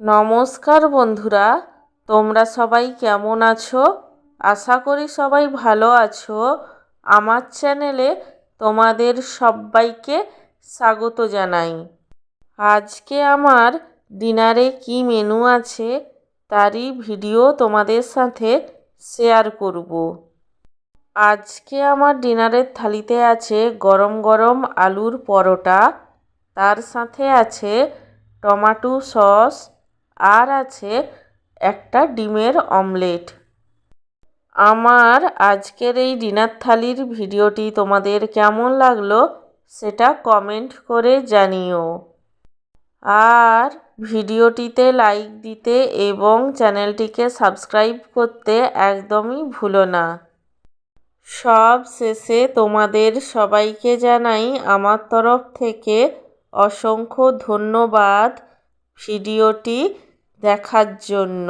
নমস্কার বন্ধুরা, তোমরা সবাই কেমন আছো? আশা করি সবাই ভালো আছো। আমার চ্যানেলে তোমাদের সবাইকে স্বাগত জানাই। আজকে আমার ডিনারে কি মেনু আছে তারই ভিডিও তোমাদের সাথে শেয়ার করব। আজকে আমার ডিনারের থালিতে আছে গরম গরম আলুর পরোটা, তার সাথে আছে টমেটো সস, আর আছে একটা ডিমের অমলেট। আমার আজকের এই ডিনার থালির ভিডিওটি তোমাদের কেমন লাগলো সেটা কমেন্ট করে জানিও। আর ভিডিওটিতে লাইক দিতে এবং চ্যানেলটিকে সাবস্ক্রাইব করতে একদমই ভুলো না। সব শেষে তোমাদের সবাইকে জানাই আমার তরফ থেকে অসংখ্য ধন্যবাদ ভিডিওটি দেখার জন্য।